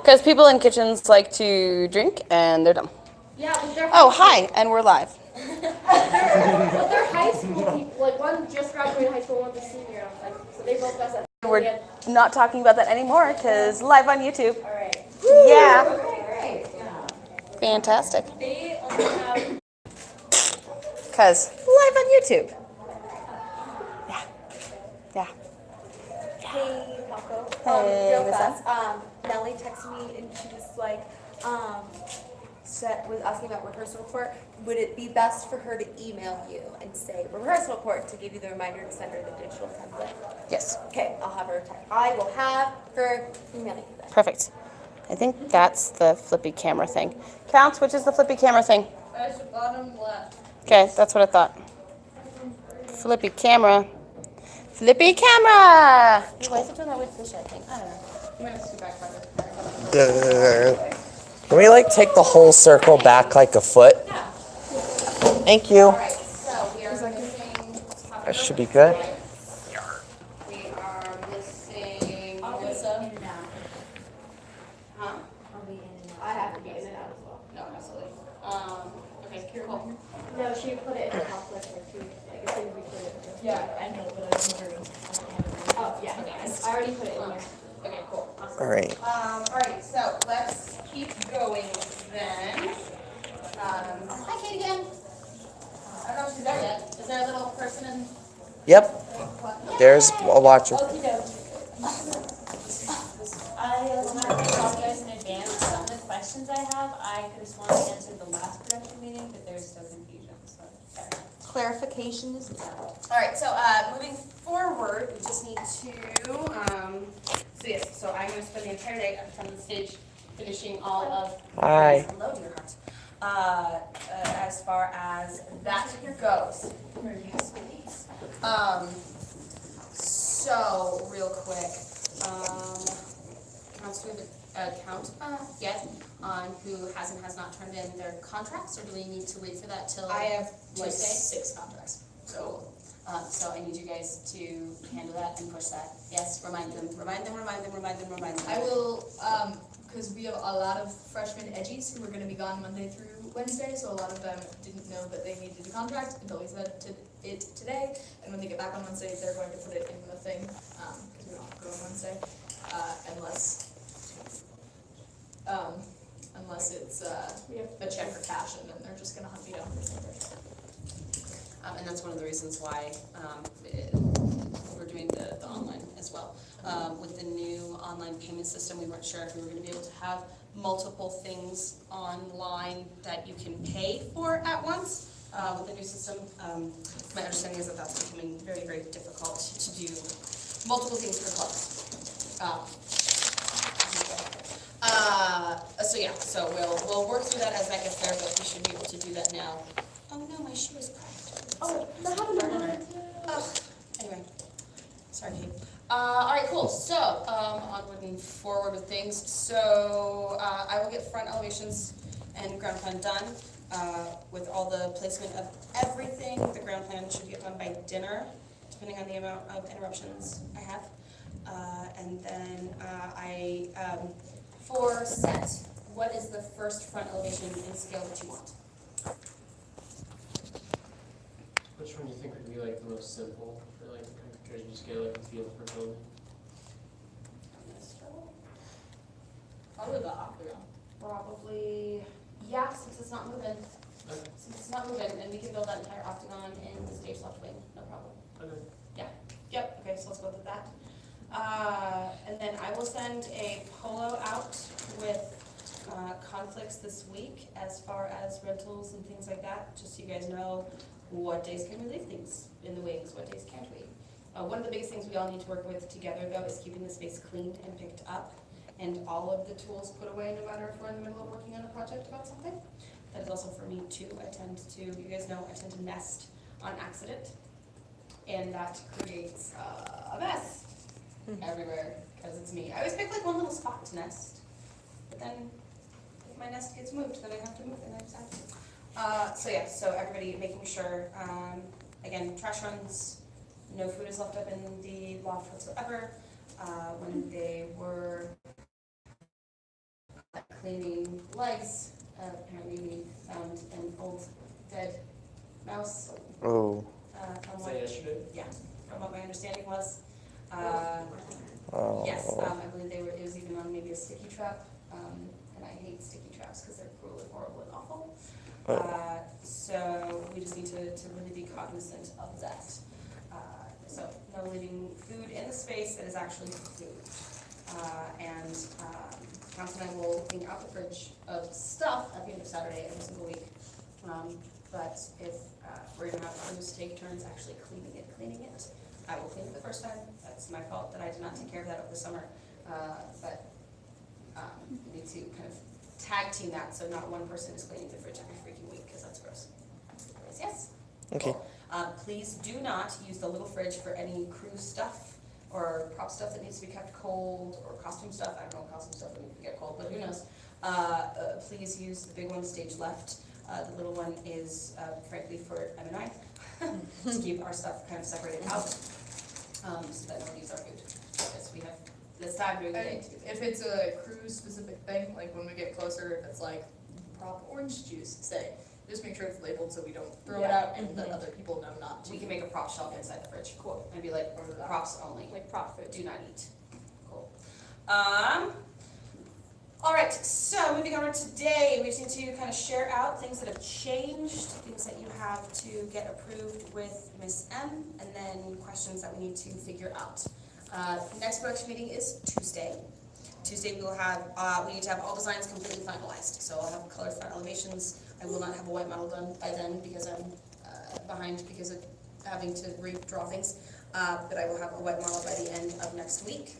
Because people in kitchens like to drink and they're dumb. Yeah, but they're Oh, hi, and we're live. but they're high school people. Like one just graduated high school, one's a senior. Like, so they both got that. We're not talking about that anymore because live on YouTube. All right. Yeah. Okay, great. Fantastic. They only have. Because live on YouTube. Yeah. Yeah. Hey, Paco. Hey, real what's fast. Nellie texted me and she was like, was asking about rehearsal report. Would it be best for her to email you and say rehearsal report to give you the reminder to send her the digital template? Yes. Okay, I'll have her I will have her email you then. Perfect. I think that's the flippy camera thing. Counts, which is the flippy camera thing? That's the bottom left. Okay, that's what I thought. Flippy camera. Flippy camera! Why is it doing that weird fish, I think? I don't know. I'm gonna scoot back farther. Can we like take the whole circle back like a foot? Yeah. Thank you. All right. So we are missing. That should be good. We are missing Melissa. Huh? I have to be in and out as well. No, absolutely. Okay, cool. No, she put it in the conflict too. Like as soon as we put it. Yeah, I know, but I was wondering. Oh, yeah. I already put it in there. Okay, cool. All right. All right, so let's keep going then. Hi, Kate again. I don't know if she's there yet. Is there a little person in? Yep. There's a watcher. I want to apologize in advance. Some of the questions I have, I could have sworn I answered the last production meeting, but there's still confusion. So Clarification is done. All right, so moving forward, we just need to, so yes, so I'm going to spend the entire day up front of the stage finishing all of. Hi. Hello, dear heart. As far as that goes. Yes, please. So real quick, do we have a count yet on who has and has not turned in their contracts, or do we need to wait for that till I have like Tuesday? 6 contracts. So, so I need you guys to handle that and push that. Yes, remind them. I will, because we have a lot of freshman edgies who are going to be gone Monday through Wednesday, so a lot of them didn't know that they needed a contract until we said it today. And when they get back on Wednesday, they're going to put it in the thing, because we don't go on Wednesday, unless it's a check or cash, and then they're just going to hunt me down for something. And that's one of the reasons why we're doing the online as well. With the new online payment system, we weren't sure if we were going to be able to have multiple things online that you can pay for at once. With the new system, my understanding is that that's becoming very, very difficult to do multiple things for clubs. So yeah, so we'll work through that as that gets there, but we should be able to do that now. Oh no, my shoe is cracked. Oh, that happened. Anyway, sorry, Kate. All right, cool. So onward and forward with things. So I will get front elevations and ground plan done with all the placement of everything. The ground plan should get done by dinner, depending on the amount of interruptions I have. And then for set, what is the first front elevation in scale that you want? Which one do you think would be like the most simple for like because you just get like a feel for building? Probably the octagon. Probably, yeah, since it's not moving. Okay. Since it's not moving, and we can build that entire octagon in the stage left wing, no problem. Okay. Yeah, yep, okay, so let's go with that. And then I will send a polo out with conflicts this week as far as rentals and things like that, just so you guys know what days can we leave things in the wings, what days can't we. One of the biggest things we all need to work with together though is keeping the space clean and picked up and all of the tools put away, no matter if we're in the middle of working on a project about something. That is also for me too. You guys know I tend to nest on accident, and that creates a mess everywhere because it's me. I always pick like one little spot to nest, but then if my nest gets moved, then I have to move it next time. So yeah, so everybody making sure, again, trash runs, no food is left up in the loft whatsoever. When they were cleaning legs. Apparently we found an old dead mouse. Oh. From Was what, that yesterday? from what my understanding was. Oh. Yes, I believe it was even on maybe a sticky trap. And I hate sticky traps because they're cruel and horrible and awful. So we just need to really be cognizant of that. So no leaving food in the space that is actually food. And Council and I will clean out the fridge of stuff at the end of Saturday every single week. But if we're gonna have crews take turns actually cleaning it, I will clean it the first time. That's my fault that I did not take care of that over the summer. But we need to kind of tag team that so not one person is cleaning the fridge every freaking week because that's gross. Yes? Okay. Cool. Please do not use the little fridge for any crew stuff or prop stuff that needs to be kept cold or costume stuff. I don't know costume stuff that needs to get cold, but who knows? Please use the big one stage left. The little one is frankly for Em and I to keep our stuff kind of separated out so that no one needs our food. Because we have this time during the day to do If it's a cruise specific thing, like when we get closer, if it's like prop orange juice, say, just make sure it's labeled so we don't throw it out and that other people know not to. We can make a prop shelf inside the fridge. Cool. And be like, props only. Like prop food. Do not eat. Cool. All right, so moving on to today, we just need to kind of share out things that have changed, things that you have to get approved with Miss M, and then questions that we need to figure out. Next production meeting is Tuesday. Tuesday we will have, we need to have all designs completely finalized. So I'll have colored front elevations. I will not have a white model done by then because I'm behind because of having to redraw things. But I will have a white model by the end of next week.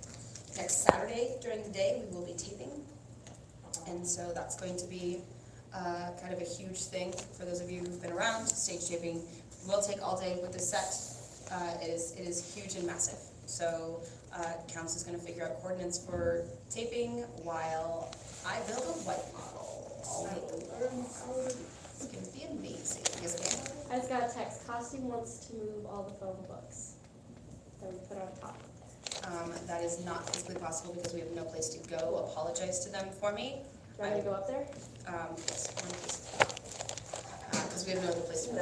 Next Saturday during the day we will be taping. And so that's going to be kind of a huge thing for those of you who've been around. Stage taping will take all day with this set. It is huge and massive. So Council is going to figure out coordinates for taping while I build a white model all over. It's going to be amazing. Yes, ma'am. I just got a text. Costume wants to move all the phone books that we put on top. That is not physically possible because we have no place to go. Apologize to them for me. Do you want me to go up there? Yes, because we have no other place to go.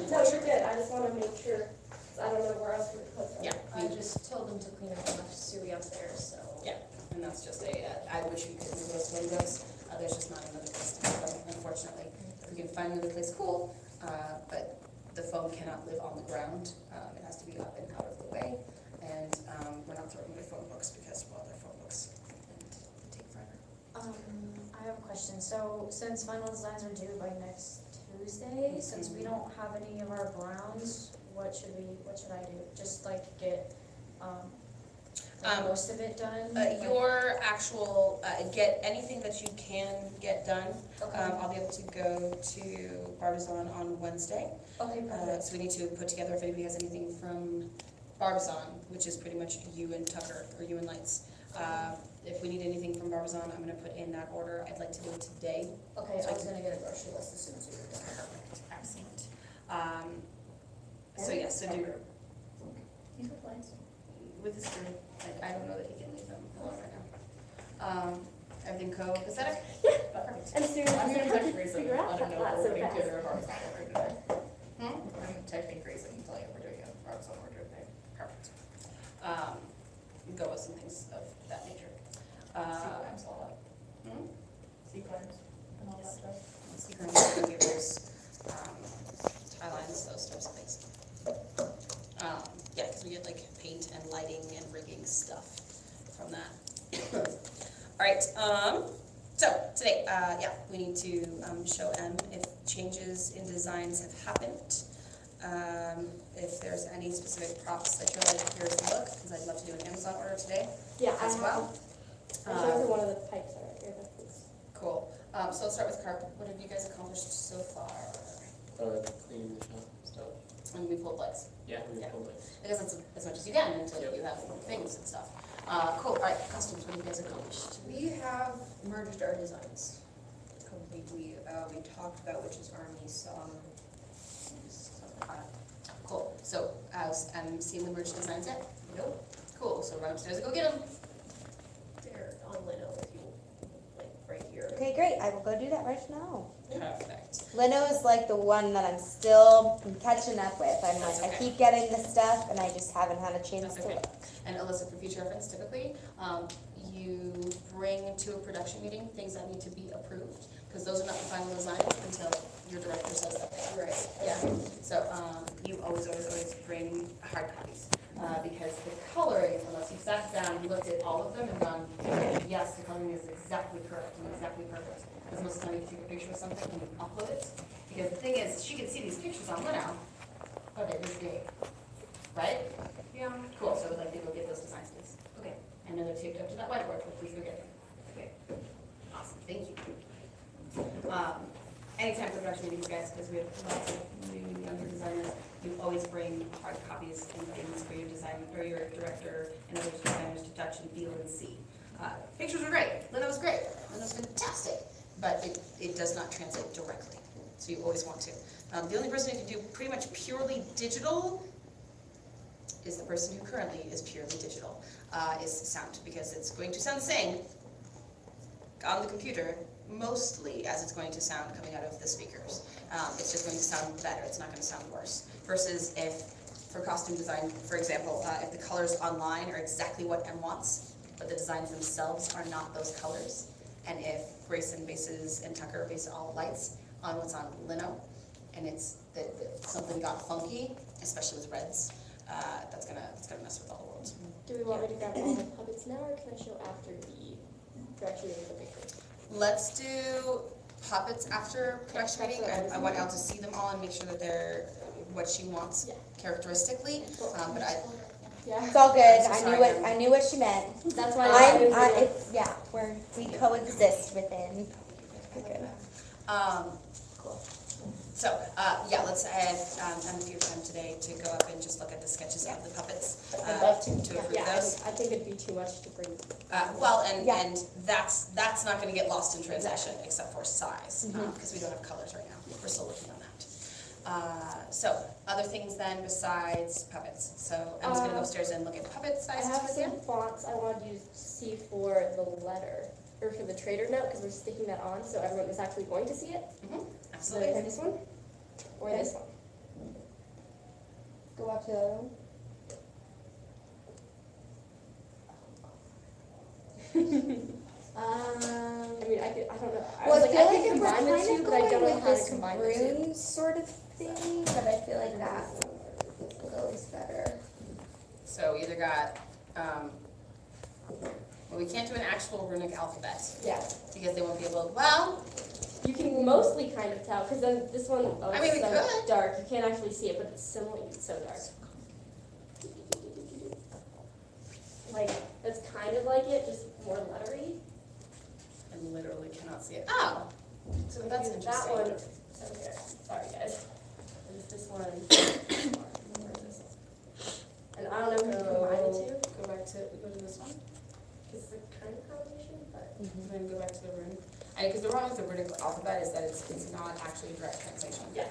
No, you're good. I just want to make sure, 'cause I don't know where else we could put them. Yeah, I just told them to clean up enough Suey upstairs, so. yeah, and that's just I wish we could move those windows. There's just not another place to put them, unfortunately. If we can find another place, cool, but the foam cannot live on the ground. It has to be up and out of the way. And we're not throwing away phone books because, well, they're phone books and they take forever. I have a question. So since final designs are due by next Tuesday, since we don't have any of our browns, what should I do? Just like get, most of it done? Your actual, get anything that you can get done. Okay. I'll be able to go to Barbizon on Wednesday. Okay, perfect. So we need to put together if anybody has anything from Barbizon, which is pretty much you and Tucker, or you and Lights. If we need anything from Barbizon, I'm gonna put in that order. I'd like to do it today. Okay, I was gonna get a grocery list as soon as we were done. Perfect, excellent. So yes, so do, You have plans? with this group, I don't know that he can leave them alone right now. Everything co-pathetic? Yeah. Perfect. And soon as I'm I gonna can text Grayson, figure out let him know that we're so putting fast. together a Barbizon order today. Hmm? I'm texting Grayson and telling him we're doing a Barbizon order today. Perfect. Go with some things of that nature. Sequins, all that. Hmm? Sequins and all that stuff. Sequins, cables, tie lines, those types of things. Yeah, because we get like paint and lighting and rigging stuff from that. All right, so today, yeah, we need to show M if changes in designs have happened. If there's any specific props that you're like, here's the look, because I'd love to do an Amazon order today Yeah, I as well. have. I showed her one of the pipes that are here. That was- Cool. So let's start with carpet. What have you guys accomplished so far? Cleaning the shop stuff. And we pulled legs. Yeah, we Yeah. pulled it. I guess that's as much as you can until Yep. you have things and stuff. Cool. All right, costumes. What have you guys accomplished? We have merged our designs completely. We talked about which is Army song. Cool. So has seen the merch designs yet? Nope, Cool. So run upstairs and go get them. they're on Lino if you, like, right here. Okay, great, I will go do that right now. Perfect. Lino is like the one that I'm still catching up with. I'm That's like, I okay. keep getting this stuff and I just haven't had a chance That's to okay. look. And Alyssa, for future reference, typically, you bring to a production meeting things that need to be approved, because those are not the final designs until your director says that they are. Right. Yeah, so, you always bring hard copies, because the coloring, unless you've sat down, and looked at all of them and gone, yes, the coloring is exactly correct and exactly perfect. Because most of the time you take a picture of something and you upload it, because the thing is, she can see these pictures on Lino, but they're this big, right? Yeah. Cool, so like they go get those designs, please. Okay. And then they're taped up to that whiteboard, so please go get them. Okay. Awesome, thank you. Anytime for production meetings, guys, because we have lots of new younger designers, you always bring hard copies and things for your design, or your director and other designers to touch and feel and see. Pictures were great, Lino was great, Lino was fantastic, but it does not translate directly, so you always want to. The only person who can do pretty much purely digital is the person who currently is purely digital, is sound, because it's going to sound the same on the computer, mostly as it's going to sound coming out of the speakers. It's just going to sound better, it's not going to sound worse. Versus if, for costume design, for example, if the colors online are exactly what M wants, but the designs themselves are not those colors, and if Grayson bases and Tucker base all lights on what's on Lino, and it's that something got funky, especially with reds, that's gonna mess with all the worlds. Do we want me to grab all the puppets now, or can I show after the production meeting the pictures? Let's do puppets after production meeting. I want Elle to see them all and make sure that they're what she wants characteristically. But Yeah. It's all good, I'm so sorry. I knew what she meant. That's why I I'm, wanted to it's, yeah, we coexist within. Cool. So, yeah, let's add, a few time today to go up and just look at the sketches of the puppets. I'd love to. approve Yeah, those. I think it'd be too much to bring. Well, Yeah. and that's not gonna get lost in translation, except for size, because we don't have colors right now. We're still working on that. So, other things then besides puppets. So, I'm just gonna go upstairs and look at puppet I sizes have with some you. fonts I wanted you to see for the letter, or for the trader note, because we're sticking that on, so everyone is actually going to see it. So Absolutely. either this one, or Okay. this one. Go up to the other one. I mean, I don't know. I Well, was I like, feel I like can if we're combine the kind two, of but I don't going know with how to this combine the two. rune sort of thing, but I feel like that goes better. So either got, well, we can't do an actual runic alphabet, Yeah, because they won't be able, well, you can mostly kind of tell, because then this one, oh, I mean, it's we so could. dark, you can't actually see it, but it's similar, it's so dark. Like, it's kind of like it, just more lettery. I literally cannot see it. Oh, so that's That interesting. one, so here, sorry guys. There's this one. Where is this? And I don't know if you can combine the two, Go back to, go to this one, it's a kind of combination, but. and then go back to the rune. Because the problem with the runic alphabet is that it's not actually a direct translation. Yeah.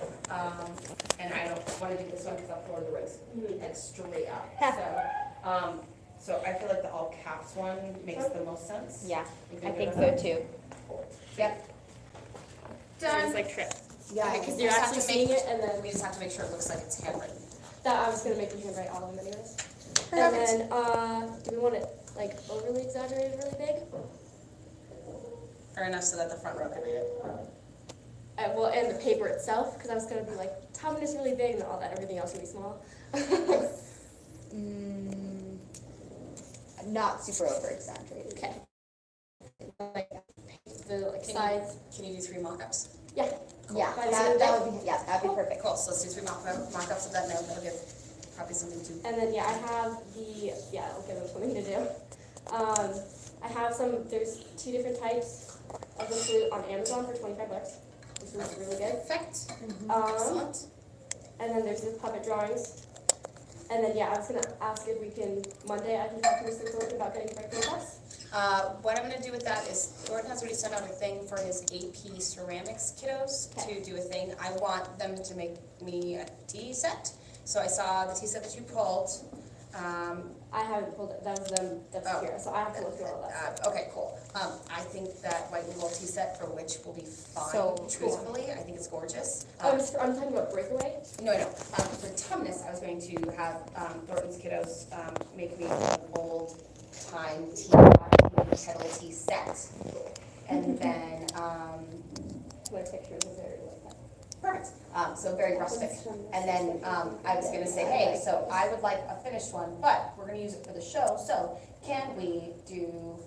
And I don't want to do this one because I'll floor the rows Mhm. and straight up. So I feel like the all caps one makes the most sense. Yeah, You I good think with so that? too. Yep. It's Done. like trip. Yeah. Okay, Because we you're just have actually to seeing make- it, and then We just have to make sure it looks like it's handwritten. that I was gonna make you handwrite all of them anyways. Perfect. And then, do we want it like overly exaggerated, really big? Or enough so that the front row can read it. Well, and the paper itself, because I was gonna be like, top one is really big, and all that, everything else would be small. Not super over exaggerated. Okay. Like, the like Can you- sides, Can you do 3 mock-ups? Yeah, By the end of the that would be, yeah, that'd be perfect. Cool, so let's do 3 mock-ups of that note. That'll give probably something to. and then, yeah, I have I'll give them something to do. I have there's 2 different types of the flute on Amazon for $25, which is really good. Perfect. Excellent. And then there's the puppet drawings. And then, I was gonna ask if we can, Monday, I can talk to Mr. Thornton about getting correct us. What I'm gonna do with that is Thornton has already sent out a thing for his AP ceramics kiddos Okay. to do a thing. I want them to make me a tea set. So I saw the tea set that you pulled. I haven't pulled it, that was them, that's Oh. here, so I have to look through all that stuff. Okay, cool. I think that white and gold tea set for Witch will be fine, So truthfully. I think it's gorgeous. I'm talking about Breakaway. No, for Tumnus, I was going to have Thornton's kiddos make me an old time tea, kettle tea set. And then, My pictures are very like that. perfect, so very rustic. And then I was gonna say, hey, so I would like a finished one, but we're gonna use it for the show, so can we do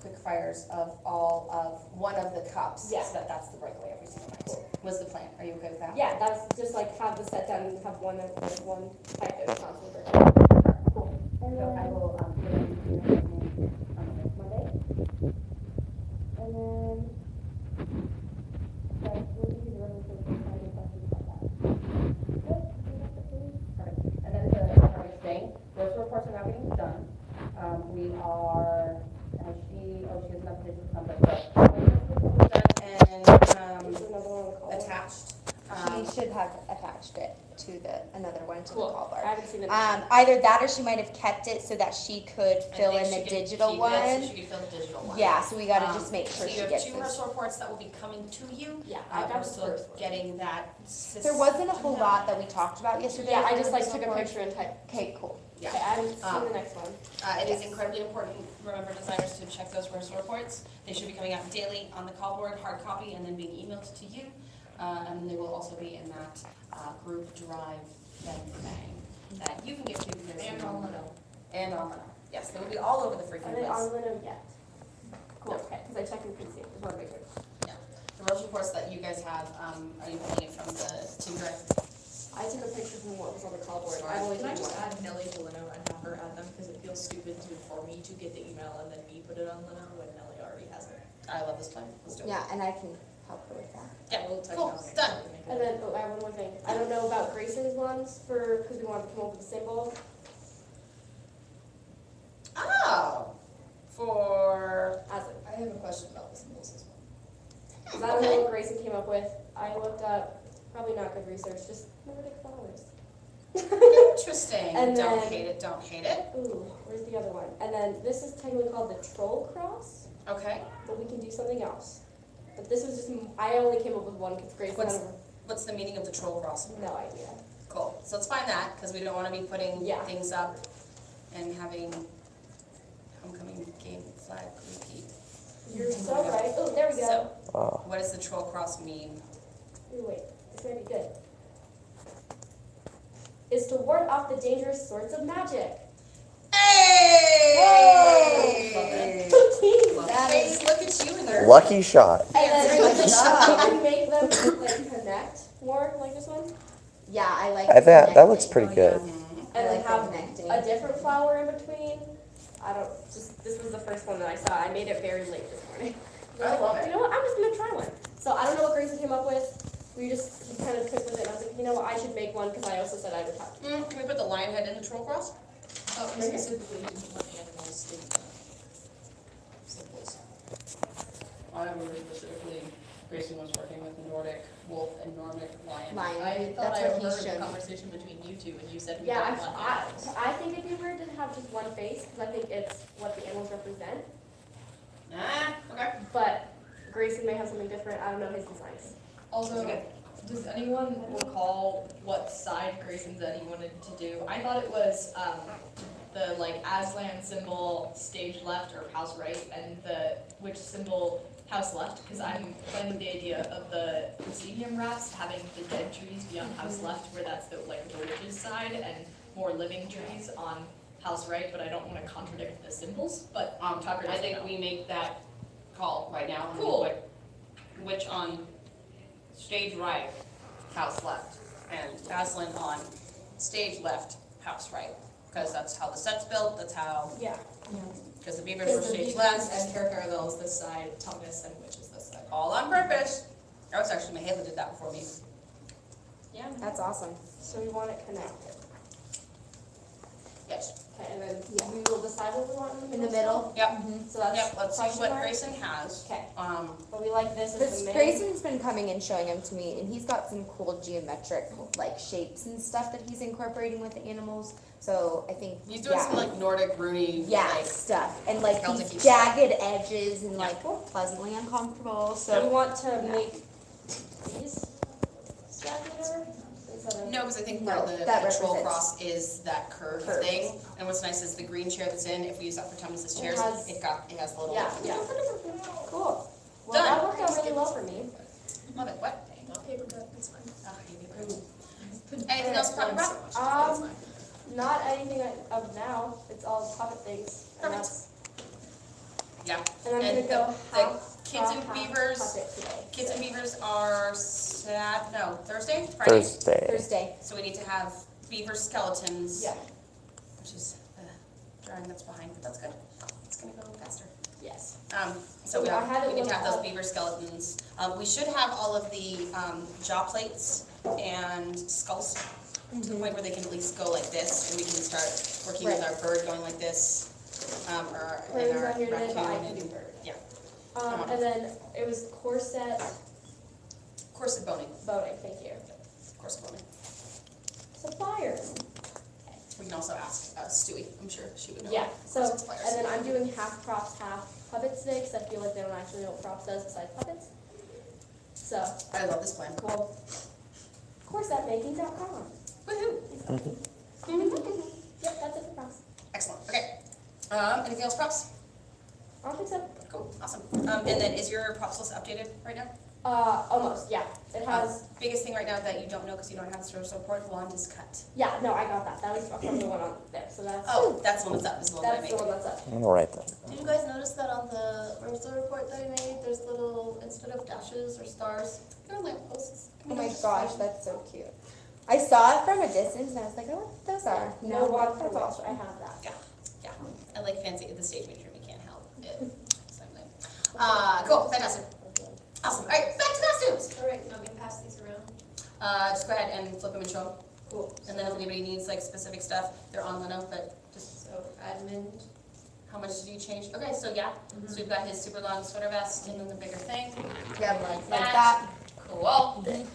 quick fires of all of one of the cups? Yeah. So that's the breakaway every single night, was the plan. Are you okay with that? Yeah, that's just like have the set down and have one type that's constant for Cool. And So I then will, Monday. And then, like, we'll give you the resolution for any questions about that. Good, I think that's it for me. perfect. And then the next thing, those reports are now getting done. We are, she has enough digital template, but and There's another one on the call. attached. She should have attached it to another one to the Cool. call I bar. haven't seen it. Either that or she might have kept it so that she could fill in the digital one. She could fill the digital one. Yeah, so we gotta just make sure So she you have gets two this. HRSA reports that will be coming to you. Yeah, I We're got the still first one. getting that. There wasn't a whole lot that we talked about yesterday. Yeah, I for just the like took a report. picture and typed. Okay, cool. Yeah. Okay, I haven't seen the next one. It is incredibly important, remember designers, to check those HRSA reports. They should be coming out daily on the call board, hard copy, and then being emailed to you. And they will also be in that group drive thing that you can get to. And on Lino. And on Lino. Yes, they will be all over the freaking Are they place. on Lino yet? Cool, No. okay, because I checked in PC, just want to make sure. The HRSA reports that you guys have, are you pulling it from the team drive? I took a picture from what was on the call board. Sure. I've only Can I seen just one. add Nellie to Lino and have her add them, because it feels stupid for me to get the email and then me put it on Lino when Nellie already has it. I love this plan, let's do it. Yeah, and I can help her with that. Yeah, We'll touch cool, on it. done. And then, I have one more thing. I don't know about Grayson's ones because we wanted to come up with a symbol. Oh, for, I have a question about the symbols as well. Because I don't know what Grayson came up with. I looked up, probably not good research, just Nordic flowers. interesting, And don't then- hate it, don't hate it. Ooh, where's the other one? And then this is technically called the Troll Cross, Okay, but we can do something else. But this was just, I only came up with one because Grayson What's- had what's the meaning of the troll cross? no idea. Cool, so let's find that, because we don't want to be putting Yeah. things up and having homecoming game flag repeat. You're so right. Oh, there we go. So, Oh. what does the troll cross mean? Ooh, wait, this might be good. Is to ward off the dangerous sorts of magic. Hey! That Hey, is- look at you and your. Lucky shot. And then Good job. can we make them like connect more like this one? Yeah, I like. I think that looks connecting. pretty good. I And then like the have connecting. a different flower in between. I don't, just, this was the first one that I saw. I made it very late this morning. I love it. You know what, I'm just gonna try one. So I don't know what Grayson came up with. We just, he kind of took with it and I was like, you know what, I should make one because I also said I would have. Can we put the lion head in the troll cross? Oh, he specifically didn't want animals in the symbols. I remember specifically, Grayson was working with Nordic wolf and Nordic lion. Lion. I thought That's I what he overheard a showed me. conversation between you two and you said we Yeah, don't want animals. I think it'd be weird to have just one face because I think it's what the animals represent. Okay. But Grayson may have something different. I don't know his designs. Also, does anyone recall what side Grayson said he wanted to do? I thought it was, the like Aslan symbol stage left or house right, and the which symbol house left, because I'm playing with the idea of the proscenium wraps having the dead trees be on house left, where that's the like the witch's side, and more living trees on house right, but I don't want to contradict the symbols, but Tucker I doesn't think know. we make that call right now. and we Cool. put Witch on stage right, house left, and Aslan on stage left, house right. Because that's how the set's built, that's how, Yeah. because the beavers were Because the stage Beavers left, and Fair Caravels this side, Tumnus and Witch is this side. all on purpose. That was actually, Mahela did that before me. Yeah. That's awesome. So we want it connected. Yes. Okay, and then Yeah. we will decide what we want In the middle. Yep, So that's yep, let's see question what mark? Grayson has. Okay, But but we like this as This the main. Grayson's been coming and showing them to me, and he's got some cool geometric like shapes and stuff that he's incorporating with the animals. So I think he's doing some like Nordic Rooney, yeah like, stuff and like Celtic-y these stuff. jagged edges and like pleasantly uncomfortable. So we So want to make these jagular instead of. no, because I think No, part of the that troll represents cross is that curved curves. thing. And what's nice is the green chair that's in, if we use that for Thomas's It chairs, has- it has the little. Yeah, yeah. Cool. Well, Done. that worked out really well for me. Love it, what? Not paper cut, it's fine. Ah, anything else to talk about? Not anything of now. It's all puppet things. And Perfect. that's. Yeah. And I'm And gonna go the half. Kids and half Beavers, puppet today. Kids and Beavers are Thursday? Friday? Thursday. Thursday. So we need to have beaver skeletons. Yeah. Which is the drawing that's behind, but that's good. It's gonna go faster. Yes. So I had it we need to look have those up. beaver skeletons. We should have all of the jaw plates and skulls to the point where they can at least go like this, and we can start working with Right. our bird going like this, or Birds and our on here today, but I raccoon can do and bird. yeah. And then it was corset Corset boning, boating. Thank you. corset boning. Suppliers. We can also ask Stewie. I'm sure she would know. Yeah. So corset suppliers. and then I'm doing half props, half puppets today because I feel like they don't actually know what props does besides puppets. So I love this plan. cool. Corsetmaking.com. Woohoo! Yep, that's it for props. Excellent. Okay. Anything else, props? I don't think so. Cool. Awesome. And then is your props list updated right now? Almost. Yeah. It has. Biggest thing right now that you don't know because you don't have the service report, wand is cut. Yeah. No, I got that. That was from the one on there. So that's. Oh, that's the one that's up, is the one that I That's made. the one that's up. I'm gonna write that. Did you guys notice that on the Ursa report that I made, there's little, instead of dashes or stars, They're lampposts. Oh my gosh, that's so cute. I saw it from a distance and I was like, oh, what those are. No one for that's which awesome. I have that. Yeah. I like fancy the stage manager. We can't help it. Same thing. Cool. Fantastic. Awesome. All right. Back to costumes. all right, you want me to pass these around? Just go ahead and flip them and show them. Cool. And then if anybody needs like specific stuff, they're on Leno, but just So admin, how much did you change? Okay, so yeah. So we've got his super long sweater vest and then the bigger thing. Yeah, Like like that. that. Cool. And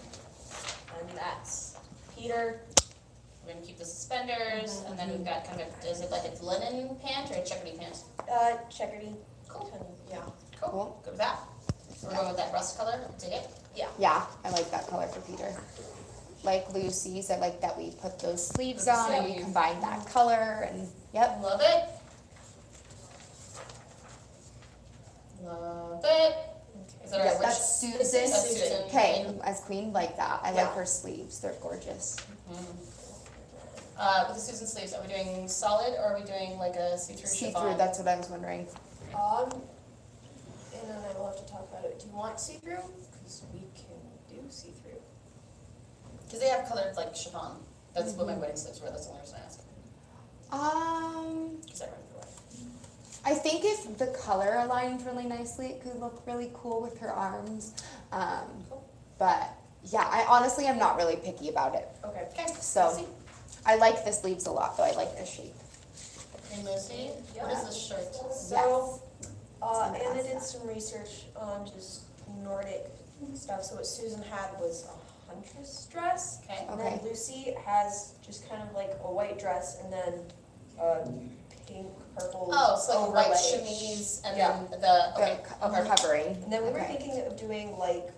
that's Peter. We're gonna keep the suspenders, and then we've got kind of, is it like a linen pant or a checkery pant? Checkery. Cool. Yeah. Cool. Good with that. So we're going with that rust color. Dig it. Yeah, I like that color for Peter. Like Lucy's, I like that we put those sleeves on and we combine that color and, yep. Love it. Love it. Is that Yeah, right? that's Which- Susan. That's Susan. Okay, as queen, like that. I Yeah. like her sleeves, they're gorgeous. With the Susan sleeves, are we doing solid or are we doing like a see-through chiffon? See-through, that's what I was wondering. And then I will have to talk about it. Do you want see-through? Because we can do see-through. Because they have colored like chiffon. That's what my wedding sleeves were. That's the only reason I asked. Because I ran through it. I think if the color aligned really nicely, it could look really cool with her arms. But yeah, I honestly am not really picky about it. Okay. Okay. So- Lucy? I like the sleeves a lot, though. I like the shape. And Lucy? What is this shirt? So, Anna did some research on just Nordic stuff. So what Susan had was a huntress dress. Okay. And Okay. then Lucy has just kind of like a white dress and then a pink, purple Oh, it's like a white overlay. chemise and Yeah. then the, okay. The covering. And then we were Okay. thinking of doing like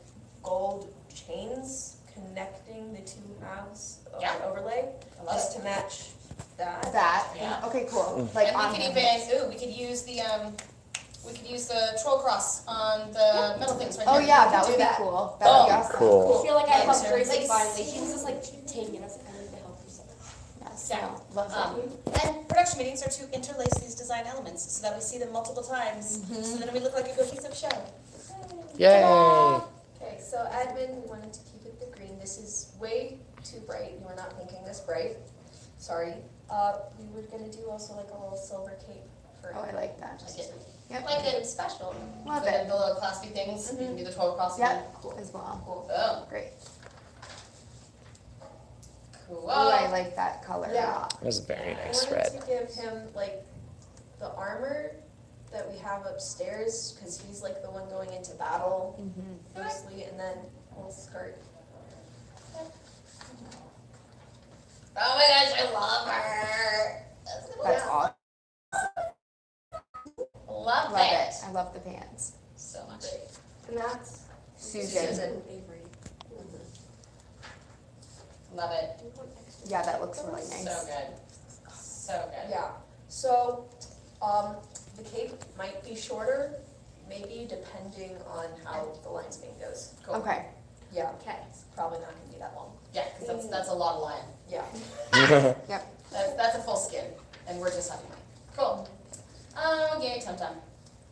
gold chains connecting the two halves of Yeah. the overlay, I love just it. to match that. That. Yeah. Okay, cool. Like And on we could her even, hips. we could use the troll cross on the metal things right Oh there. yeah, We that could would do be that. cool. That would be Oh, awesome. Cool. I feel like I Like, helped Grayson like, finally. He was just like taking us and to help you. So. Yes. Yeah. No, love that. And production meetings are to interlace these design elements so that we see them multiple times, so that we look like a cohesive show. Yay! Okay, so admin, we wanted to keep it the green. This is way too bright. You were not thinking this bright. Sorry. We were gonna do also like a little silver cape for. Oh, I like that. Like it. Yep. Like it special. Love the, it. the little claspy things. You can do the troll cross. Yep. As well. Cool. Boom. Great. Cool. Ooh, I like that color a Yeah. lot. It was a very I nice wanted red. to give him like the armor that we have upstairs, cause he's like the one going into battle mostly, and then a little skirt. Oh my gosh, I love her. That's awesome. Love Love it. it. I love the pants. So much. And that's Susan. Avery. Love it. Yeah, that looks really nice. So good. So good. Yeah, so, the cape might be shorter, maybe depending on how the line span goes. Cool. Okay. Yeah, Okay. it's probably not gonna be that long. Yeah, because that's a lot of lion. Yeah. Yep. That's a full skin, and we're just having mine. Cool. Okay, Tum Tum.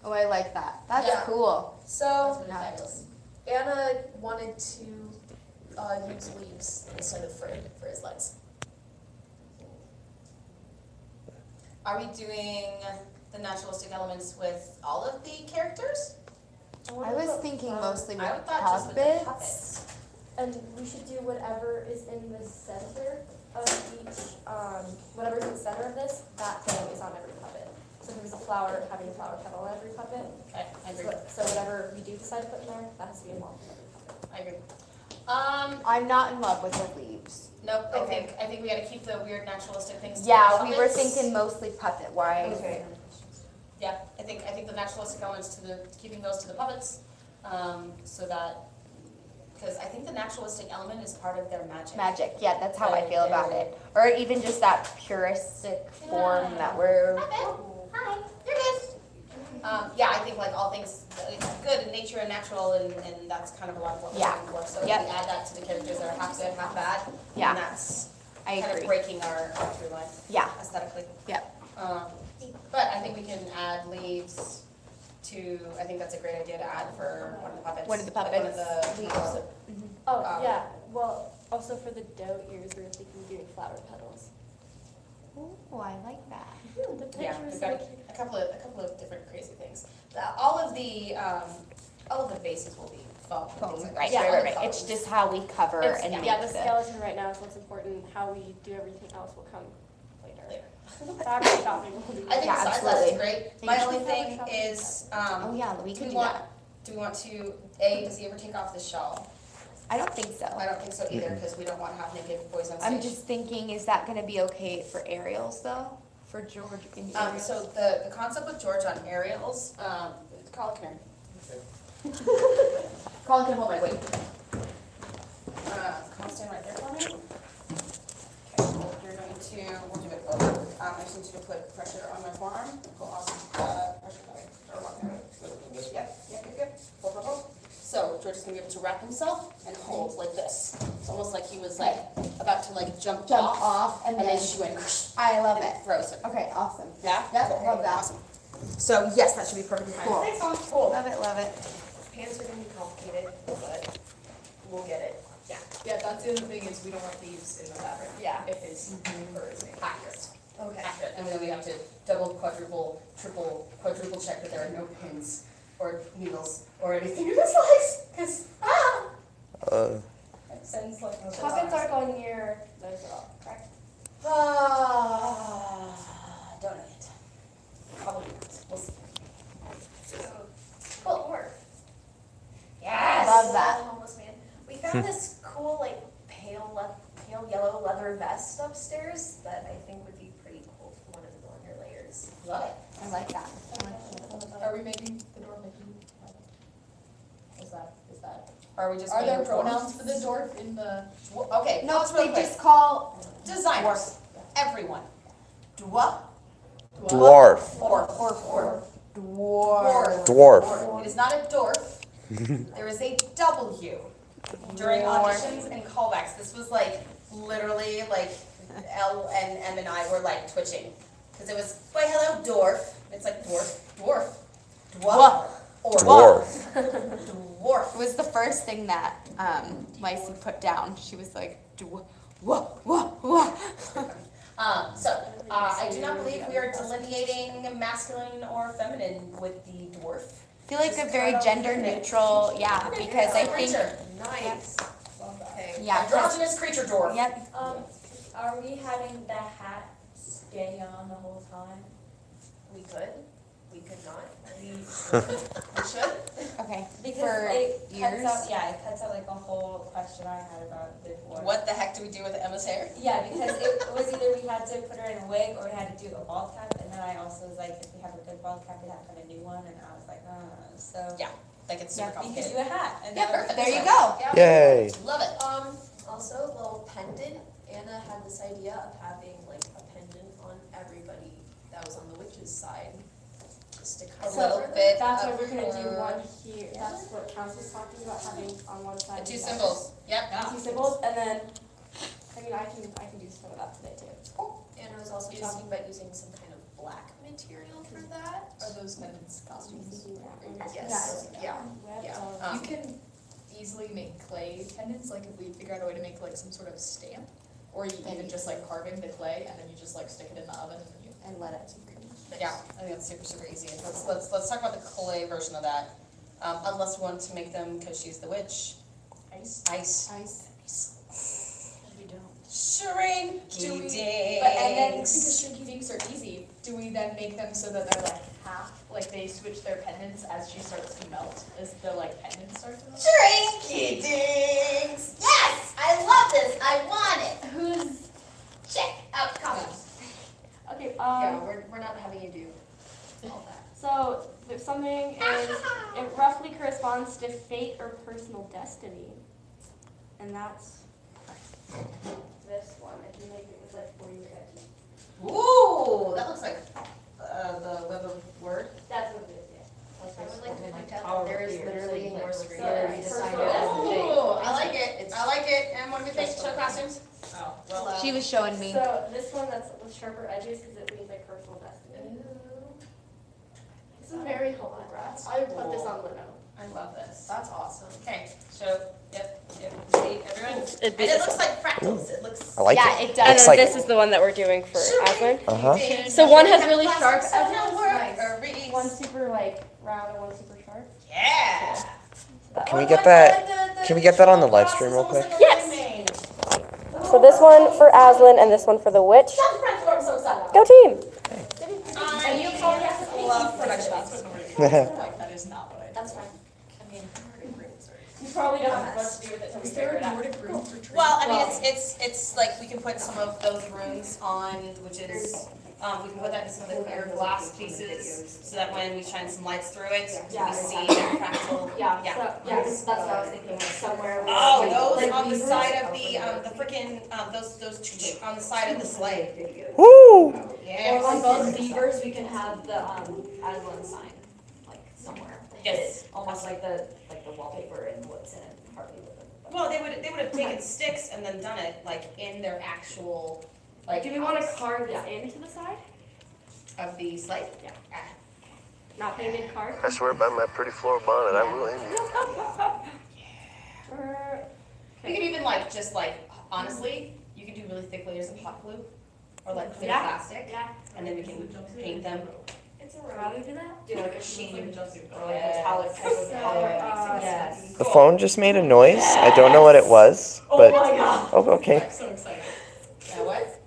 Oh, I like that. That's Yeah. cool. That's So, really fabulous. Anna wanted to, use leaves instead of fur for his legs. Are we doing the naturalistic elements with all of the characters? I was thinking mostly with I would thought just with the puppets. puppets. And we should do whatever is in the center of each, whatever's in the center of this, that thing is on every puppet. So if there was a flower, having a flower petal on every puppet. Okay, I agree. So whatever we do decide to put in there, that has to be involved in every puppet. I agree. I'm not in love with the leaves. Nope, I think we gotta keep the weird naturalistic things to Yeah, the we were puppets. thinking mostly puppet wise. Okay. Yeah, I think the naturalistic elements keeping those to the puppets, so that, because I think the naturalistic element is part of their magic. Magic, yeah, that's how I feel about it. Or even just that puristic form that we're. Hi, you're good. Yeah, I think like all things, it's good in nature and natural, and that's kind of a lot of what we're Yeah. looking for. So if we Yep. add that to the characters that are half good, half bad, Yeah. then that's I kind of agree. breaking our through line Yeah, aesthetically. Yep. But I think we can add leaves to, I think that's a great idea to add for one of the puppets. One of the Like one of puppets. the Leaves. Oh, Um, yeah, well, also for the doe ears, we were thinking doing flower petals. Oh, I like that. The Yeah, picture is we've so got cute. a couple of different crazy things. All of the bases will be foam and things like that. Right, Yeah, right, All right, the right. It's foams. just how we cover It's, and yeah, make the the. skeleton right now is what's important, how we do everything else will come later. Later. Fabric shopping will be. I think Yeah, besides that is absolutely. great. Think My we only should thing have a is, Oh, yeah, we do can we do want, that. do we want to, does he ever take off the shawl? I don't think so. I don't think so either, because we don't want half naked boys on stage. I'm just thinking, is that gonna be okay for aerials though? For George and aerials? So the concept with George on aerials, Carl, come here. Colin can hold my weight. Colin, stand right there for me. Okay, you're going to, we'll do it both. I just need you to put pressure on my forearm. Cool, awesome. Pressure, okay. Or walk there. Yep, good. Hold. So George is gonna be able to wrap himself and hold like this. It's almost like he was like about to like jump off, and and then then, she went I love and it. froze him. Okay, awesome. Yeah? Yep, Cool. love that. Awesome. So yes, that should be perfectly fine. Cool. Thanks, Colin. Cool. Love it, love it. Pants are gonna be complicated, but we'll get it. Yeah, that's the other thing is we don't want leaves in the fabric. Yeah. If his fur is made. Accurate. Okay. Accurate. And then we have to double, quadruple, triple, quadruple check that there are no pins or needles or anything in this legs, because, it sends like. Puppets are going near those at all, correct? Don't know yet. Probably not. We'll see. Cool. Yes. Love that. Homeless man. We found this cool, like, pale yellow leather vest upstairs that I think would be pretty cool for one of the longer layers. Love it. I like that. Are we making the door making? Is that, are we just? Are there being pronouns for the dwarf in the? Okay, No, pause real they quick. just call Designers, everyone. Dwarf. Dwarf. Or. dwarf. Dwarf. It is not a dwarf. There is a W during auditions and callbacks. This was like literally like L and M and I were like twitching because it was, why hello dwarf. It's like dwarf, or Dwarf. dwarf. It was the first thing that Lacey put down. She was like, wah, wah, wah. So I do not believe we are delineating masculine or feminine with the dwarf. I feel like a very gender neutral, yeah, because I think, Creature. Nice. Okay. yeah, 'cause- Androgynous creature dwarf. yep, Are we having the hat stay on the whole time? We could not. We should? Okay. Because For it ears? cuts out, yeah, it cuts out like a whole question I had about it before. What the heck do we do with Emma's hair? Yeah, because it was either we had to put her in a wig or we had to do a bald cap, and then I also was like, if we have a good bald cap, we have to have a new one, and I was like, so. Yeah, like it's super We could complicated. do a hat, and Yeah, that perfect. There you go. Yay. Love it. Also, a little pendant. Anna had this idea of having like a pendant on everybody that was on the witch's side. Just to A cover little them. bit That's of what we're gonna do her- one here, that's what Council's talking about, having on one side. The two and the other. symbols. Yep. Two symbols, and then, I mean, I can do some of that today too. Anna was also talking about using some kind of black material for that. Are those pendants costumes? Yes, yeah. You can easily make clay pendants, like if we figure out a way to make like some sort of stamp, or you even just like carving the clay and then you just like stick it in the oven and then you. And let it. Yeah, I think that's super easy. Let's talk about the clay version of that. Unless we want to make them, because she's the witch. Ice. Ice. We don't. Shrinky Do we- dinks. But and then because shrinky dinks are easy, do we then make them so that they're like half, like they switch their pendants as she starts to melt, as the like pendants start to melt? Shrinky dinks. Yes, I love this. I want it. Who's, Check out comments. okay, Yeah, we're not having you do all that. so there's something is, it roughly corresponds to fate or personal destiny. And that's this one, I can make it with like 40 edges. Ooh, that looks like the web of word. That's what it is, yeah. I would like to point out that there is literally more screen So than it's decided personal as the thing. Ooh, I like it. I like it. And what do we think? Show costumes. Oh, well. She was showing me. So this one that's with sharper edges because it means like personal destiny. This is very helpful, Grass. I would put this on Lino. I love this. That's awesome. Okay, so, yep. See, everyone? And it looks like fractals. It looks. I like Yeah, it. it does. It's like, is the one that we're doing for Aslan. uh-huh. So one has really sharp So no edges. work or reads. One's super like round and one's super sharp. Yeah. Can we get that? Can we get that on the live stream real quick? Yes. So this one for Aslan and this one for the witch. Go team! And you probably have to love production. Like, that is not what I do. That's fine. I mean, Nordic runes are. You probably don't have much to do with it till we Is there figure a it out. Nordic rune for trees? Well, I mean, it's like we can put some of those runes on, which is, we can put that in some of the clear glass pieces, so that when we shine some lights through it, we see the fractal. Yeah, Yeah. so, yeah, that's what I was thinking, like somewhere. where Oh, like- those like on the these- side of the frickin', those on the side of the sleigh. Woo! Yeah. Or on both beavers, we can have the Aslan sign, like somewhere. Yes. Almost like the wallpaper in what's in it, partly with them. Well, they would have taken sticks and then done it like in their actual, like. Do we want to house carve this into the side? of the sleigh? Yeah. Ah. Not painted carved? I swear by my pretty floor bonnet, I will end you. You could even like, just like, honestly, you could do really thick layers of hot glue or like clear Yeah. plastic, Yeah. and then we can paint them. It's a rather do that? Do like a sheen or like Yes. metallic type of color. Yes. The phone just made a noise. I don't know what it was, but oh, okay. I'm so excited. Yeah, what?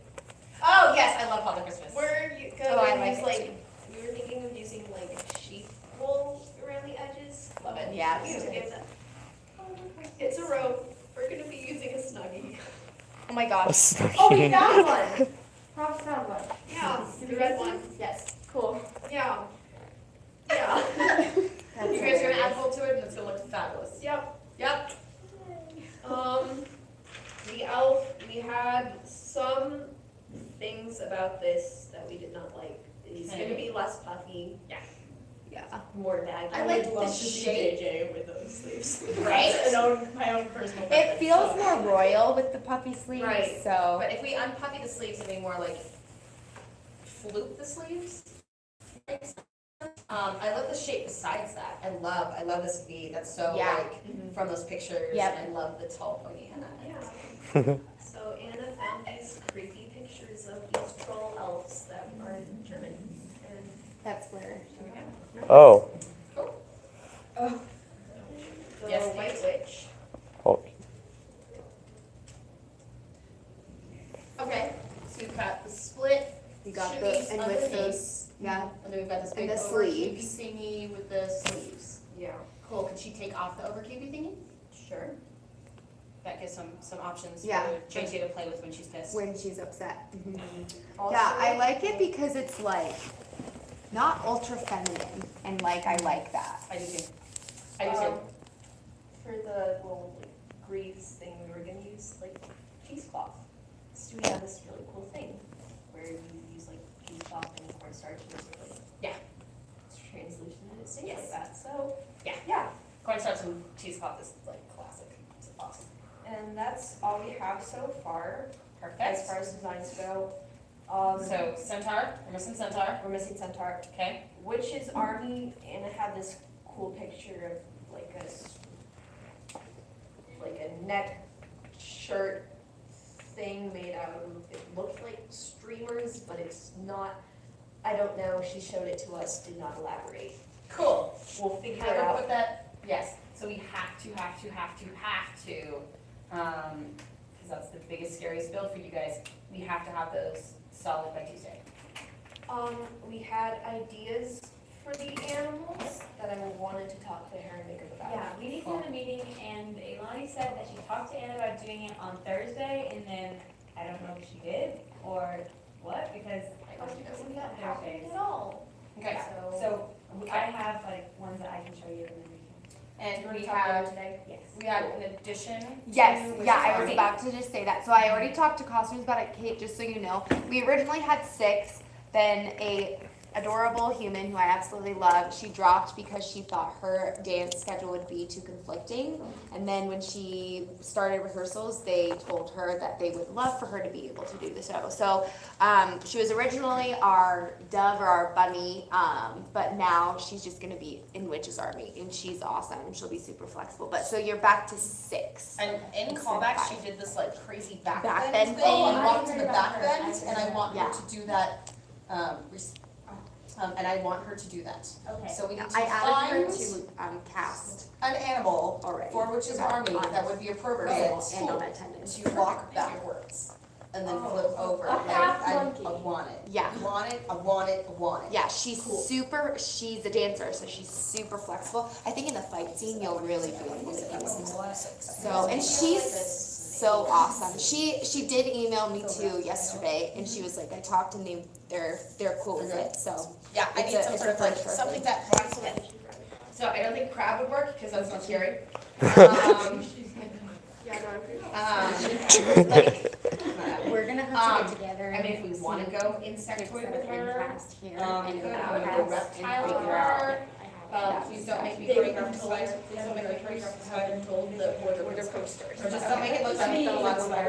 Oh, yes, I love Father Christmas. Were you Oh, I gonna like use it like, we were thinking of using like sheep wool around the edges? Love it. Yeah. To give that. It's a rope, we're gonna be using a Snuggie. Oh my A gosh. Oh, we snuggie. found one! Props found one. Yeah, Did the we red get one, Yes, cool. yeah. Yeah. You guys are gonna add wool to it, and it's gonna look fabulous. Yep. Yep. The elf, we had some things about this that we did not like. He's gonna be less puffy. Yeah. Yeah, more baggy. I like the Love to see shape. JJ with those sleeves. Right? My own personal It preference. feels more royal with the puffy sleeves, Right. so. But if we unpuffy the sleeves and we more like floop the sleeves. I love the shape besides that. I love this V. That's so Yeah. like from those pictures. Yep. I love the tall pointy henna. Yeah. So Anna found these creepy pictures of these troll elves that are in German. And That's where. Oh. the Yes, White please. Witch. Oh. Okay. got Should the, be and with underneath. those, yeah, And then we've got this And big the overkeepy sleeves. thingy with the sleeves. Yeah. Cool, could she take off the overkeepy thingy? Sure. That gives some options Yeah. for JJ to play with when she's pissed. when she's upset. Mhm. Also, Yeah, I like it because it's like, not ultra feminine, and like, I like that. I do too. I do too. For the little like greaves thing, we were gonna use like cheesecloth. So we have this really cool thing where you use like cheesecloth and cornstarch and it's like, Yeah. it's translucent and it stays Yes. like that, so. Yeah. Yeah, Cornstarch and cheesecloth is like classic. It's awesome. and that's all we have so far, Perfect. as far as designs go. So Centaur, we're missing Centaur. We're missing Centaur. Okay. Witch's Army, and it had this cool picture of like a neck shirt thing made out of, it looked like streamers, but it's not, I don't know, she showed it to us, did not elaborate. Cool. We'll figure Have it her out. put that, yes, so we have to, because that's the biggest, scariest build for you guys, we have to have those solid by Tuesday. We had ideas for the animals that I wanted to talk to Erin Maker about. Yeah, we need to have a meeting, and Ilani said that she talked to Anna about doing it on Thursday, and then I don't know if she did or what, because I don't think we got Thursdays. At all. Okay, So I have like ones that I can show you, and then we and we Talk about have, it today? can, yes. we have an addition. Yes, to yeah, Witch's I was Army. about to just say that. So I already talked to costumes about it, Kate, just so you know. We originally had 6, then a adorable human who I absolutely love, she dropped because she thought her dance schedule would be too conflicting. And then when she started rehearsals, they told her that they would love for her to be able to do the show. So she was originally our dove or our bunny, but now she's just gonna be in Witch's Army, and she's awesome. She'll be super flexible. But so you're back to 6. And in callback, she did this like crazy back Back bend bend thing, thing. and Oh, walked I to the heard back about her. bend, I and I heard want about her to do that, and I want her to do that. Okay. So we need to I added her find to cast an animal already. for Witch's Army that would be appropriate and on attendance. to walk backwards and then flip over. A Like, half I monkey. want it. Yeah. I want it, I want it, I want it. Yeah, she's she's a dancer, so she's super flexible. I think in the fight scene, you'll really feel it. So, and she's so awesome. She did email me too yesterday, and she was like, I talked and they're cool with it, so. Yeah, I It's need a- some it's sort a of like, French something person. that, so I don't think crab would work, because that's not scary. Like, We're gonna have to get together. I mean, if we wanna go insectoid with her, we could, I would go and reptile with her. Please don't make me choreograph the slide, please don't make me choreograph the slide. I'm told that we're the posters. Or just don't make it look like the last slide.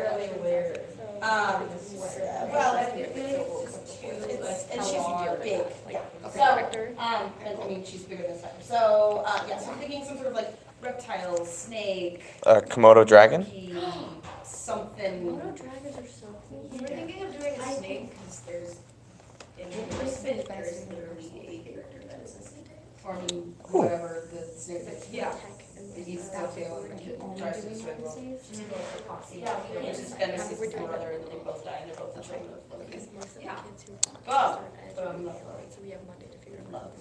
Well, and she's big, yeah. So, and I mean, she's bigger than Spider. So, yeah, so I'm thinking some sort of like reptile, snake, Komodo dragon? monkey, something. dragons are so cool. We're thinking of doing a snake, because there's, in Brisbane, there's literally a character that is a snake. Forming whatever the snake is. Yeah. It needs to tail and tries to swim well. Yeah, Which is Dennis's brother, and they both die, and they're both the children of Loki. Yeah. Oh, love.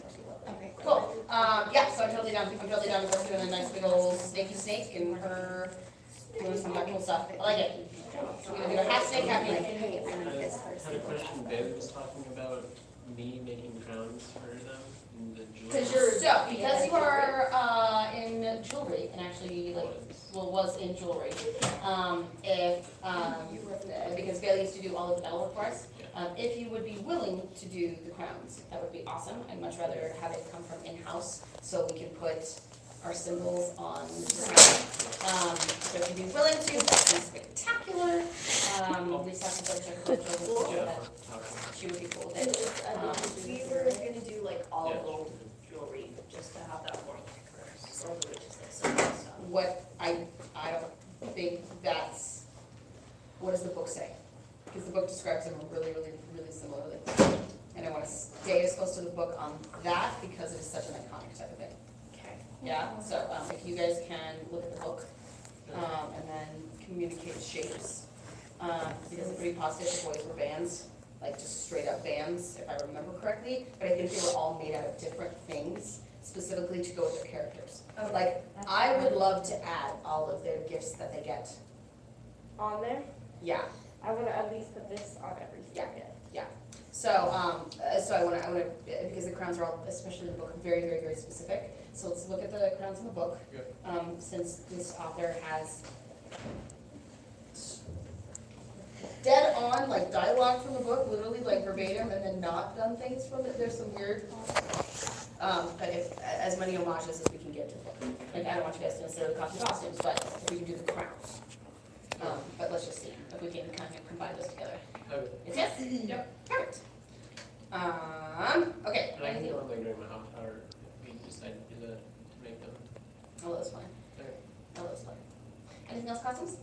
Okay. Cool, yeah, so I'm totally down with us doing a nice big old snaky snake and her doing some of that cool stuff. I like it. So we're gonna do a half snake, half snake. I had a question. Ben was talking about me making crowns for them in the jewelry. Because you are, in jewelry, and actually, like, well, was in jewelry, because Bailey used to do all of the metal work for us, if you would be willing to do the crowns, that would be awesome. I'd much rather have it come from in-house, so we can put our symbols on the crown. So if you'd be willing to, that would be spectacular. Lisa has to check that she would be cool with it. We were gonna do like all gold jewelry, just to have that more or the witches like so stuff. What, I don't think that's, what does the book say? Because the book describes them really, really, really similarly. And I want to stay as close to the book on that because it is such an iconic type of thing. Okay. Yeah, so if you guys can look at the book, and then communicate shapes, because it's pretty positive, the boys were bands, like just straight up bands, if I remember correctly, but I think they were all made out of different things, specifically to go with their characters. Like, I would love to add all of their gifts that they get. On there, Yeah, I would at least put this on every single gift. so, so I wanna, because the crowns are all, especially in the book, very, very, very specific. So let's look at the crowns in the book, since this author has dead on, like, dialogue from the book, literally like verbatim, and then not done things from it. There's some weird, but if, as many homages as we can get to the book. Like, I don't want you guys to necessarily copy costumes, but if we can do the crowns. But let's just see if we can kind of combine those together. Okay. Yes? Yep, perfect. Okay. And I can go on like during my hot hour if we decide to do that, to make them. Oh, that's fine. Okay. Oh, that's fine. Anything else, costumes?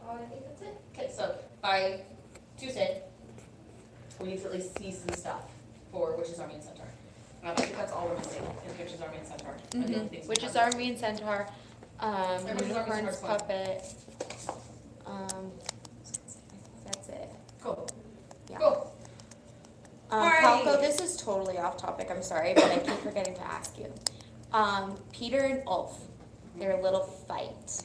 Oh, I think that's it. Okay, so by Tuesday, we need to at least see some stuff for Witches Army and Centaur. I think that's all we're missing is Witches Army and Centaur. are the only things we Which is have. Army and Centaur, Witches Army and Unicorn's Centaur's Puppet, that's it. Cool. Yeah. Cool. Falco, Alrighty. this is totally off topic, I'm sorry, but I keep forgetting to ask you. Peter and Ulf, their little fight.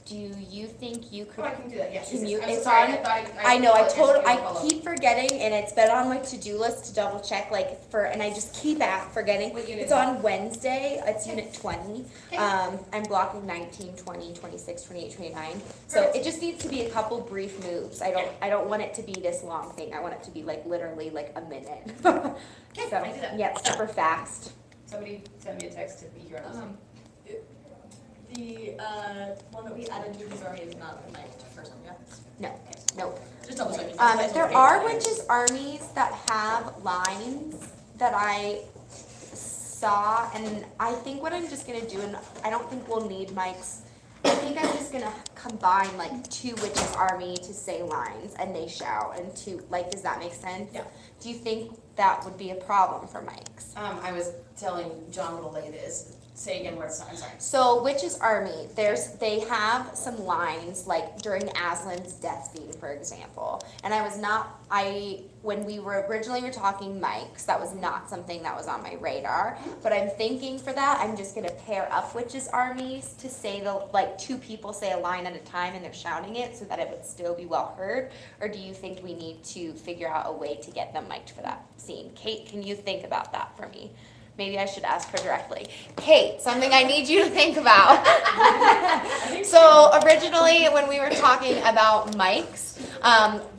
Do you think you could? Oh, I can do that, yes. Can yes, you, yes. I'm it's so sorry, on, I I know, I apologize. keep forgetting, and it's been on my to-do list to double check, like, and I just keep forgetting. What unit It's is on Wednesday, it's unit 20. Okay. I'm blocking 19, 20, 26, 28, 29. So Perfect. it just needs to be a couple brief moves. I don't want it to be this long thing. I want it to be like literally like a minute. Okay, So, I do that. yeah, super fast. Somebody sent me a text to be here on Zoom. The one that we added to his army is not the knife first one, yeah? No, no. Just double checking. There are witches armies that have lines that I saw, and I think what I'm just gonna do, and I don't think we'll need mics, I think I'm just gonna combine like 2 witches army to say lines, and they shout, and 2, like, does that make sense? Yeah. Do you think that would be a problem for mics? I was telling John what a lathe is. Say again where it's not, I'm sorry. So Witches Army, they have some lines like during Aslan's death scene, for example. And when we were originally talking mics, that was not something that was on my radar. But I'm thinking for that, I'm just gonna pair up Witches Armies to say 2 people say a line at a time and they're shouting it so that it would still be well heard. Or do you think we need to figure out a way to get them mic'd for that scene? Kate, can you think about that for me? Maybe I should ask her directly. Kate, something I need you to think about. So originally, when we were talking about mics,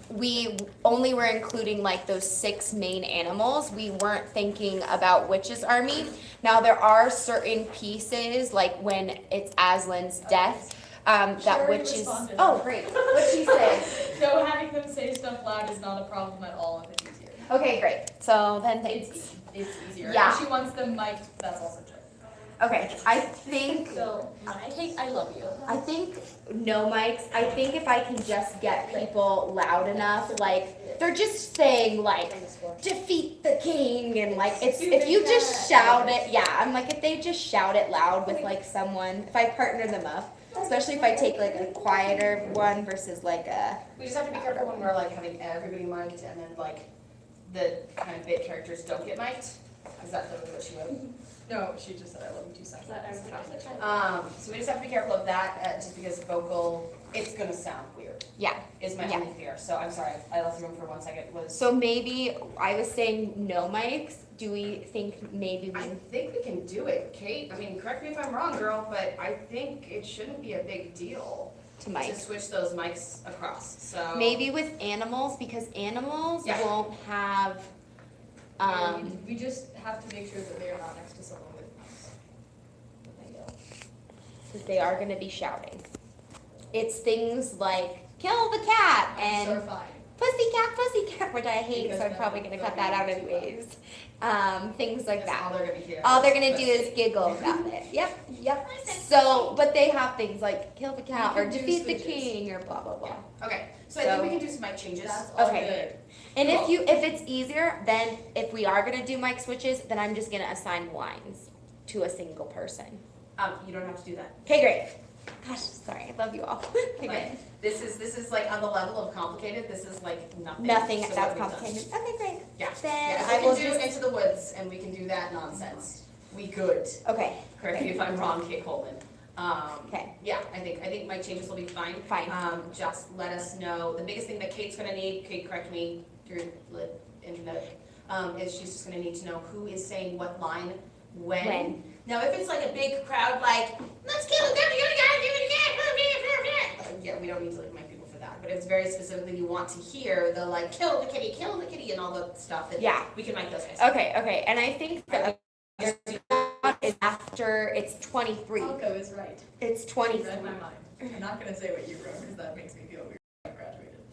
we only were including like those 6 main animals. We weren't thinking about Witches Army. Now there are certain pieces, like when it's Aslan's death, that Sherry witches. responded. Oh, great. What'd she say? No, having them say stuff loud is not a problem at all if it's easier. Okay, great. So then thanks. It's easier. Yeah. If she wants them mic'd, that's also true. Okay, I think. So, Kate, I love you. I think no mics. I think if I can just get people loud enough, like they're just saying like defeat the king and like it's if you just shout it, yeah. I'm like if they just shout it loud with like someone, if I partner them up, especially if I take like a quieter one versus like a. We just have to be careful when we're like having everybody mic'd and then like the kind of bit characters don't get mic'd. Is that literally what she wrote? No, she just said I love you 2 seconds. So we just have to be careful of that, just because vocal, it's gonna sound weird, Yeah. is my Yeah. only fear. So I'm sorry, I left the room for 1 second, So maybe I was saying no mics. Do we think maybe I we? think we can do it, Kate. I mean, correct me if I'm wrong, girl, but I think it shouldn't be a big deal To mic. to switch those mics across, so. Maybe with animals, because animals Yeah. won't have, We just have to make sure that they are not next to someone with mics. because they are gonna be shouting. It's things like, kill the cat, and Certified. pussycat, which I hate, Because so I'm probably gonna cut that out anyways. Things like That's that. all they're gonna hear. All they're gonna do is giggle about it. Yep. So, but they have things like kill the cat, You or can do defeat the switches. king, or blah, blah, blah. Okay, so I think we can do some mic changes. That's all Okay. good. And Cool. if it's easier, then if we are gonna do mic switches, then I'm just gonna assign lines to a single person. You don't have to do that. Okay, great. Gosh, sorry, I love you all. Okay, Like, this is like on the level of complicated, this is like nothing. nothing to what that's we've done. complicated. Okay, great. Yeah, Then yeah, I if will we can do just. Into the Woods and we can do that nonsense, we could. Okay. Correct me if I'm wrong, Kate Coleman. Okay. Yeah, I think my changes will be fine. Fine. Just let us know, the biggest thing that Kate's gonna need, Kate, correct me through the internet, is she's just gonna need to know who is saying what line, when. Now, if it's like a big crowd, like, let's kill it, yeah, we don't need to like mic people for that, but if it's very specifically you want to hear the like, kill the kitty, and all the stuff, that Yeah. we can mic those guys. Okay, and I think that is after it's 23. Falco is right. It's She 23. read my mind. I'm not gonna say what you wrote, because that makes me feel weird. I graduated.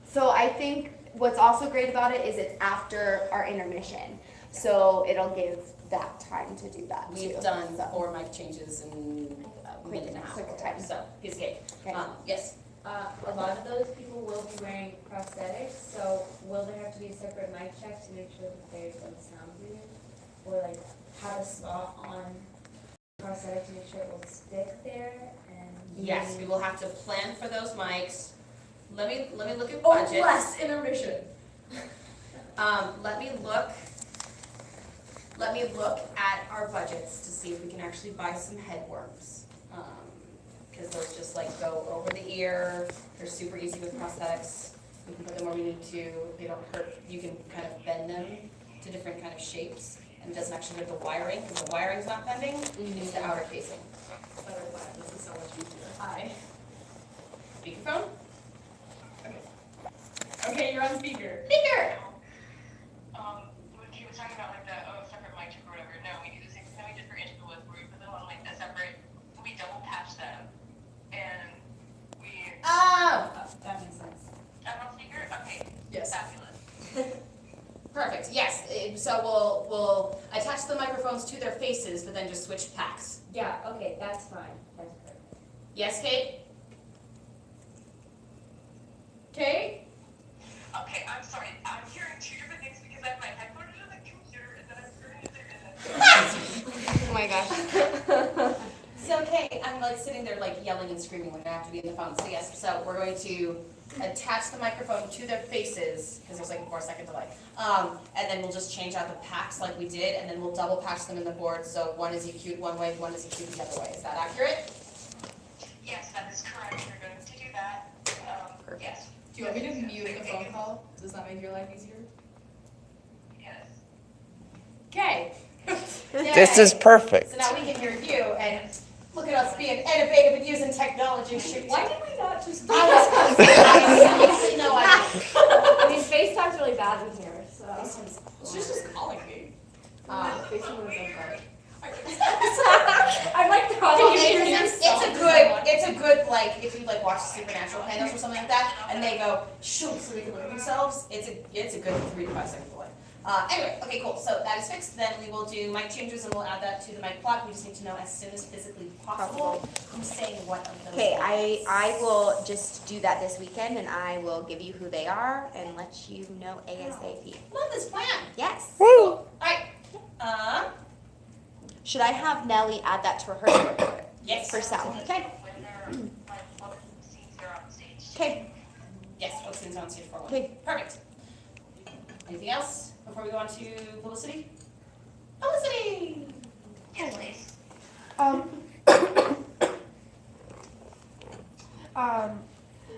So I think what's also great about it is it's after our intermission. So it'll give that time to do that too. We've done 4 mic changes in a minute and a half. Quick time. So, piece of cake. Okay. Yes. A lot of those people will be wearing prosthetics, so will there have to be a separate mic check to make sure that there's like sound good? Or like have a spot on prosthetic to make sure it will stick there and? Yes, we will have to plan for those mics. Let me look at Oh, budgets. bless intermission. Let me look at our budgets to see if we can actually buy some headworms. Because those just like go over the ear, they're super easy with prosthetics. We can put them where we need to, they don't hurt, you can kind of bend them to different kind of shapes. And it doesn't actually hurt the wiring, because the wiring's not bending, it's the outer casing. This is so much easier. Hi. Speakerphone? Okay, you're on speaker. Speaker! When he was talking about like the separate mic check or whatever, no, we do the same thing we did for Into the Woods, where we put them on like a separate, we double patch them, and we. Oh! That makes sense. I'm on speaker? Okay. Yes. Fabulous. Perfect, yes, so we'll attach the microphones to their faces, but then just switch packs. Yeah, okay, that's fine, that's perfect. Yes, Kate? Okay. Okay, I'm sorry. I'm hearing 2 different things because I have my headphones in the computer and then I'm screwing it in. Oh my gosh. So, okay, I'm like sitting there like yelling and screaming when I have to be in the phone. So yes, so we're going to attach the microphone to their faces, because there's like a 4-second delay. And then we'll just change out the packs like we did, and then we'll double patch them in the board, so one is EQ'd one way, one is EQ'd the other way. Is that accurate? Yes, that is correct. We're going to do that. Yes. Do you want me to mute the phone call? Does that make your life easier? Yes. Okay. This is perfect. So now we can hear you, and look at us being innovative and using technology. Shoot. Why did we not just? I was gonna say, I honestly no idea. I mean, FaceTime's really bad in here, so. She's just calling me. FaceTime would have been better. I like the it's a good like if you like watch Supernatural panels or something like that, and they go shoot so they can look at themselves. It's a good 3 to 5 second delay. Anyway, okay, cool. So that is fixed. Then we will do mic changes and we'll add that to the mic plot. We just need to know as soon as physically possible who's saying what of those. Okay, lines. I will just do that this weekend and I will give you who they are and let you know ASAP. Love this plan. Yes. All right. Should I have Nellie add that to her report? Yes. For sound, okay? When they're, like, what scenes they're on stage. Okay. Yes. What scenes on stage for one? Okay. Perfect. Anything else before we go on to publicity? Publicity. Yes, please.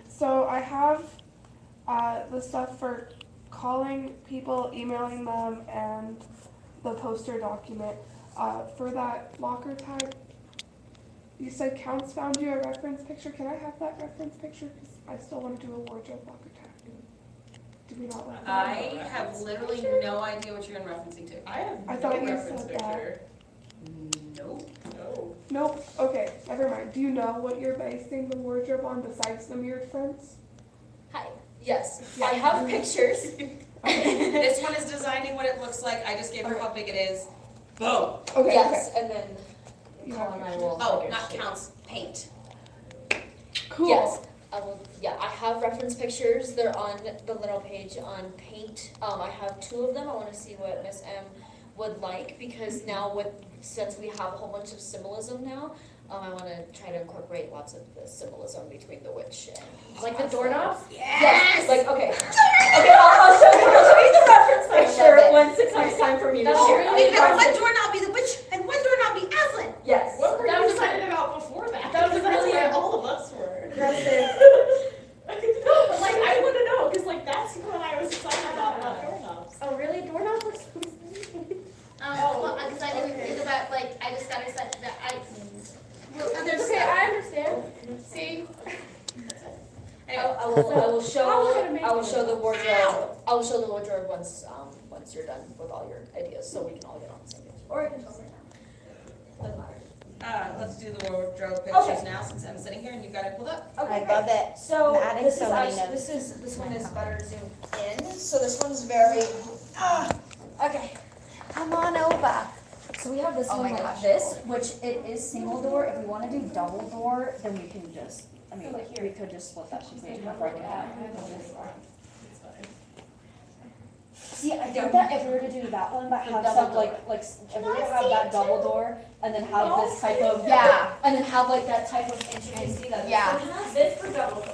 So I have the stuff for calling people, emailing them, and the poster document. For that locker tag, you said Counts found you a reference picture. Can I have that reference picture? Because I still want to do a wardrobe locker tag. Do we not want that? I have literally no idea what you're referencing to. I thought you said that. Nope. No. Nope. Okay, never mind. Do you know what you're basing the wardrobe on besides the mirrored fronts? Hi. Yes, I have pictures. This one is designing what it looks like. I just gave her how big it is. Boom. Okay. Yes, and then You have Colin and I pictures? will. Oh, not counts, paint. Cool. Yes, I will. Yeah, I have reference pictures. They're on the little page on Paint. I have 2 of them. I want to see what Miss M would like, because now since we have a whole bunch of symbolism now, I wanna try to incorporate lots of the symbolism between the witch and, like the doorknob. Yes! Like, okay. Okay, I'll show you the reference picture once it comes time for me to share. We've got one doorknob be the witch and one doorknob be Aslan. Yes. What were That you was excited about before that? That was That's really where all of us were. aggressive. No, but like, I wanna know, cause like, that's what I was excited about doorknobs. Oh, really? Doorknob looks Well, because I didn't think about, like, I just got excited that well, there's okay, I understand. See? I will show the wardrobe. I will show the wardrobe once you're done with all your ideas, so we can all get on the same page. Or I can tell right now. Doesn't matter. Let's do the wardrobe pictures now, since I'm sitting here and you've got it pulled up. Okay, I love it. So I'm adding this so is many actually, notes. this one is better zoomed in, so this one's very, okay, come on over. So we have this one like this, which it is single door. If we wanna do double door, then we can just, I mean, we could just split that sheet and break it out. See, I think that if we were to do that one, but have some like, if we were to have that double door, and then have this type of, Yeah. and then have like that type of intricacy that. Yeah. This for double door.